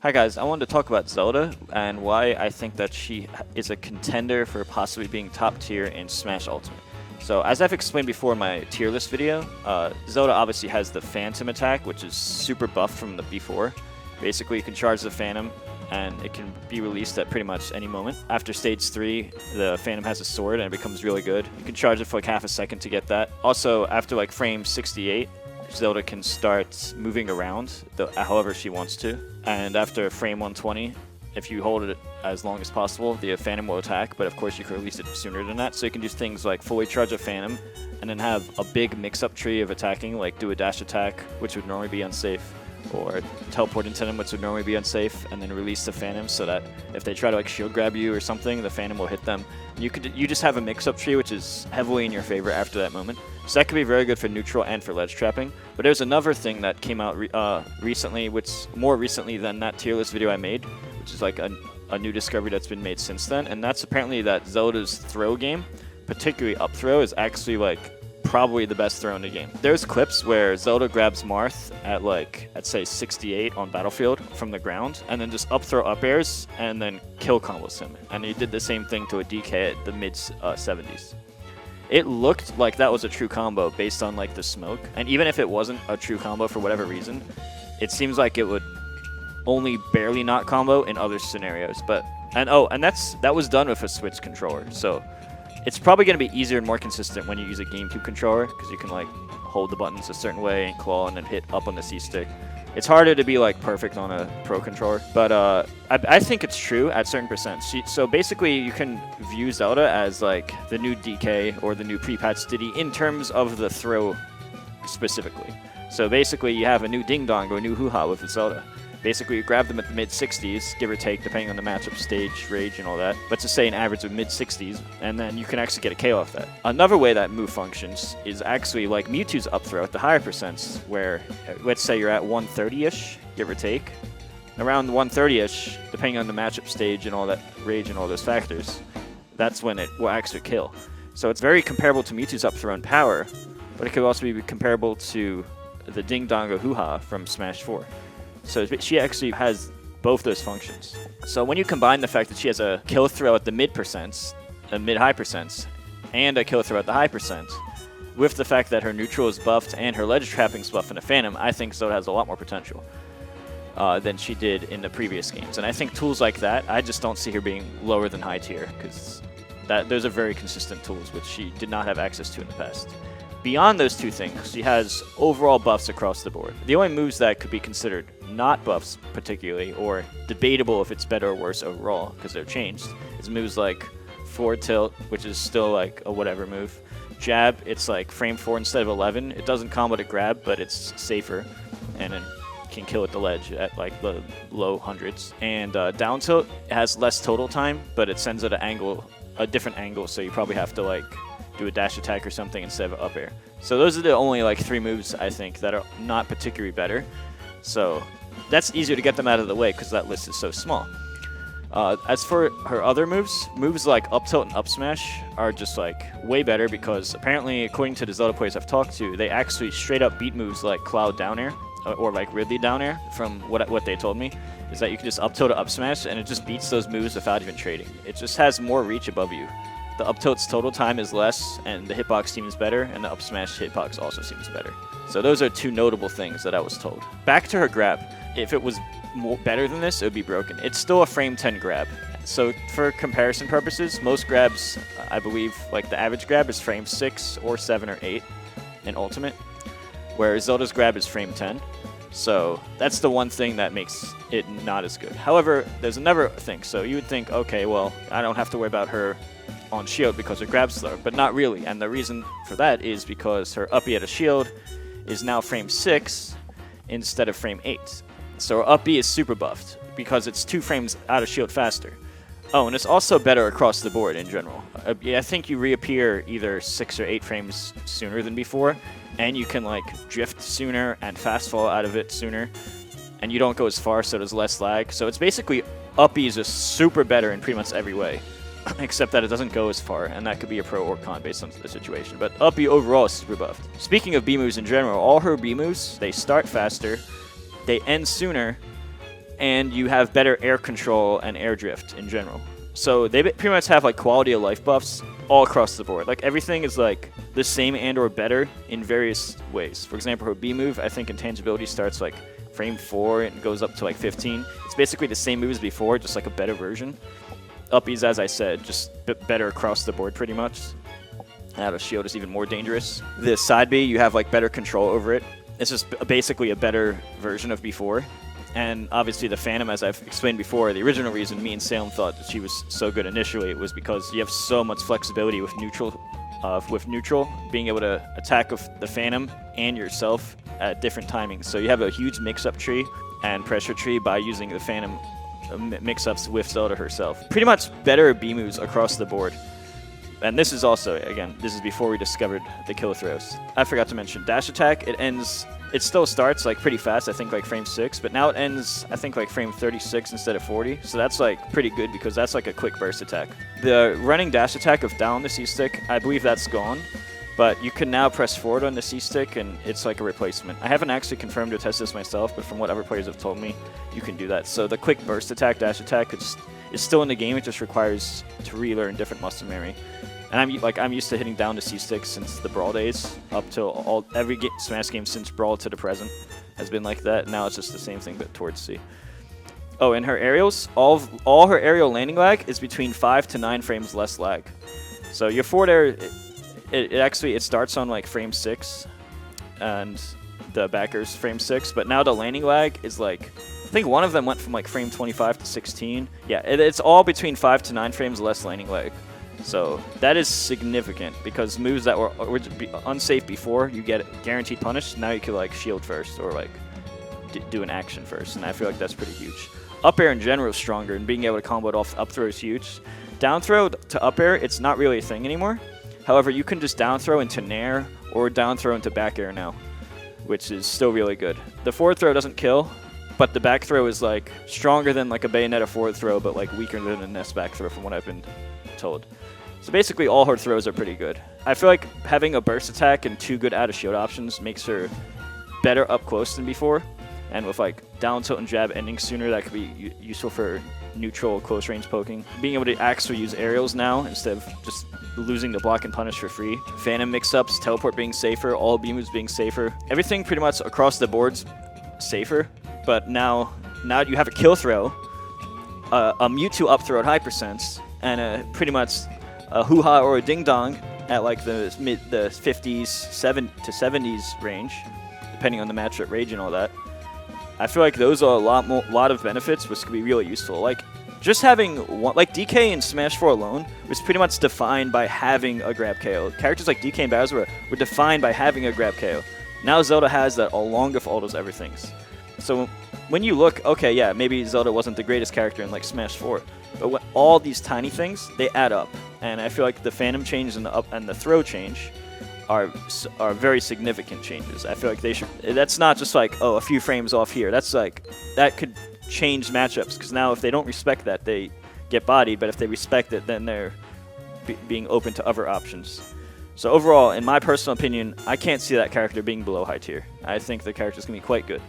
Hi guys, I wanted to talk about Zelda and why I think that she is a contender for possibly being top tier in Smash Ultimate. So as I've explained before in my tier list video, Zelda obviously has the Phantom attack, which is super buffed from the before. Basically you can charge the Phantom and it can be released at pretty much any moment. After stage 3, the Phantom has a sword and it becomes really good. You can charge it for like half a second to get that. Also, after like frame 68, Zelda can start moving around however she wants to. And after frame 120, if you hold it as long as possible, the Phantom will attack, but of course you can release it sooner than that. So you can do things like fully charge a Phantom and then have a big mix-up tree of attacking, like do a dash attack, which would normally be unsafe, or teleport into them, which would normally be unsafe, and then release the Phantom so that if they try to like shield grab you or something, the Phantom will hit them. You just have a mix-up tree, which is heavily in your favor after that moment. So that could be very good for neutral and for ledge trapping. But there's another thing that came out recently, which more recently than that tier list video I made, which is like a new discovery that's been made since then, and that's apparently that Zelda's throw game, particularly up throw, is actually like probably the best throw in the game. There's clips where Zelda grabs Marth at like, I'd say 68 on Battlefield from the ground, and then just up throw up airs, and then kill combos him. And he did the same thing to a DK at the mid 70s. It looked like that was a true combo based on like the smoke, and even if it wasn't a true combo for whatever reason, it seems like it would only barely not combo in other scenarios. And that was done with a Switch controller, so it's probably going to be easier and more consistent when you use a GameCube controller, because you can like hold the buttons a certain way and claw and then hit up on the C-stick. It's harder to be like perfect on a Pro controller, but I think it's true at certain percent. So basically you can view Zelda as like the new DK or the new pre-patch Diddy in terms of the throw specifically. So basically you have a new Ding Dong or a new Hoo-Ha with Zelda. Basically, you grab them at the mid-60s, give or take, depending on the matchup, stage, rage, and all that. Let's just say an average of mid-60s, and then you can actually get a KO off that. Another way that move functions is actually like Mewtwo's up throw at the higher percents, where let's say you're at 130-ish, give or take. Around 130-ish, depending on the matchup stage and all that rage and all those factors, that's when it will actually kill. So it's very comparable to Mewtwo's up throw in power, but it could also be comparable to the Ding Dong or Hoo-Ha from Smash 4. So she actually has both those functions. So when you combine the fact that she has a kill throw at the mid-percents, mid-high percents, and a kill throw at the high percent, with the fact that her neutral is buffed and her ledge trapping is buffed in a Phantom, I think Zelda has a lot more potential than she did in the previous games. And I think tools like that, I just don't see her being lower than high tier, because those are very consistent tools, which she did not have access to in the past. Beyond those two things, she has overall buffs across the board. The only moves that could be considered not buffs particularly, or debatable if it's better or worse overall, because they're changed, is moves like forward tilt, which is still like a whatever move. Jab, it's like frame 4 instead of 11. It doesn't combo to grab, but it's safer, and it can kill at the ledge at like the low hundreds. And down tilt has less total time, but it sends at a different angle, so you probably have to like do a dash attack or something instead of up air. So those are the only like 3 moves I think that are not particularly better. So that's easier to get them out of the way because that list is so small. As for her other moves like up tilt and up smash are just like way better, because apparently, according to the Zelda players I've talked to, they actually straight up beat moves like Cloud down air or like Ridley down air. From what they told me is that you can just up tilt to up smash and it just beats those moves without even trading. It just has more reach above you. The up tilt's total time is less, and the hitbox seems better, and the up smash hitbox also seems better. So those are 2 notable things that I was told. Back to her grab. If it was better than this, it would be broken. It's still a frame 10 grab. So for comparison purposes, most grabs, I believe, like the average grab is frame 6 or 7 or 8 in Ultimate, whereas Zelda's grab is frame 10. So that's the one thing that makes it not as good. However, there's another thing. So you would think, okay, well, I don't have to worry about her on shield because her grab's slower, but not really. And the reason for that is because her uppie at a shield is now frame 6 instead of frame 8. So her uppie is super buffed because it's 2 frames out of shield faster. Oh, and it's also better across the board in general. I think you reappear either 6 or 8 frames sooner than before, and you can like drift sooner and fast fall out of it sooner, and you don't go as far, so there's less lag. So it's basically uppie is just super better in pretty much every way, except that it doesn't go as far, and that could be a pro or con based on the situation. But uppie overall is super buffed. Speaking of B moves in general, all her B moves, they start faster, they end sooner, and you have better air control and air drift in general. So they pretty much have like quality of life buffs all across the board. Like everything is like the same and or better in various ways. For example, her B move, I think intangibility starts like frame 4 and goes up to like 15. It's basically the same move as before, just like a better version. Uppies, as I said, just better across the board pretty much. Out of shield is even more dangerous. The side B, you have like better control over it. It's just basically a better version of before. And obviously the Phantom, as I've explained before, the original reason me and Salem thought that she was so good initially was because you have so much flexibility with neutral, being able to attack with the Phantom and yourself at different timings. So you have a huge mix-up tree and pressure tree by using the Phantom mix-ups with Zelda herself. Pretty much better B moves across the board. And this is also, again, this is before we discovered the kill throws. I forgot to mention dash attack. It still starts like pretty fast, I think like frame 6, but now it ends, I think like frame 36 instead of 40. So that's like pretty good because that's like a quick burst attack. The running dash attack of down the C stick, I believe that's gone, but you can now press forward on the C stick and it's like a replacement. I haven't actually confirmed or tested this myself, but from what other players have told me, you can do that. So the quick burst attack, dash attack, is still in the game. It just requires to relearn different muscle memory. And I'm used to hitting down the C-stick since the Brawl days, up till every Smash game since Brawl to the present has been like that. Now it's just the same thing but towards C. Oh, and her aerials, all her aerial landing lag is between 5 to 9 frames less lag. So your forward air, it starts on like frame 6, and the backers frame 6, but now the landing lag is like, I think one of them went from like frame 25 to 16. Yeah, it's all between 5 to 9 frames less landing lag. So that is significant because moves that were unsafe before, you get guaranteed punished. Now you can like shield first or like do an action first, and I feel like that's pretty huge. Up air in general is stronger, and being able to combo it off up throw is huge. Down throw to up air, it's not really a thing anymore. However, you can just down throw into nair or down throw into back air now, which is still really good. The forward throw doesn't kill, but the back throw is like stronger than like a Bayonetta forward throw, but like weaker than a Ness back throw from what I've been told. So basically all her throws are pretty good. I feel like having a burst attack and 2 good out of shield options makes her better up close than before. And with like down tilt and jab ending sooner, that could be useful for neutral close range poking. Being able to actually use aerials now instead of just losing the block and punish for free. Phantom mix-ups, teleport being safer, all B moves being safer. Everything pretty much across the board's safer. But now you have a kill throw, a Mewtwo up throw at high percents, and pretty much a hoo-ha or a ding-dong at like the 50s, 70s range, depending on the matchup rage and all that. I feel like those are a lot of benefits, which could be really useful. Like just having one, like DK in Smash 4 alone was pretty much defined by having a grab KO. Characters like DK and Bowser were defined by having a grab KO. Now Zelda has that along with all those everythings. So when you look, okay, yeah, maybe Zelda wasn't the greatest character in like Smash 4, but when all these tiny things, they add up. And I feel like the Phantom change and the up and the throw change are very significant changes. I feel like they should. That's not just like, oh, a few frames off here. That's like, that could change matchups, because now if they don't respect that, they get bodied. But if they respect it, then they're being open to other options. So overall, in my personal opinion, I can't see that character being below high tier. I think the character's gonna be quite good.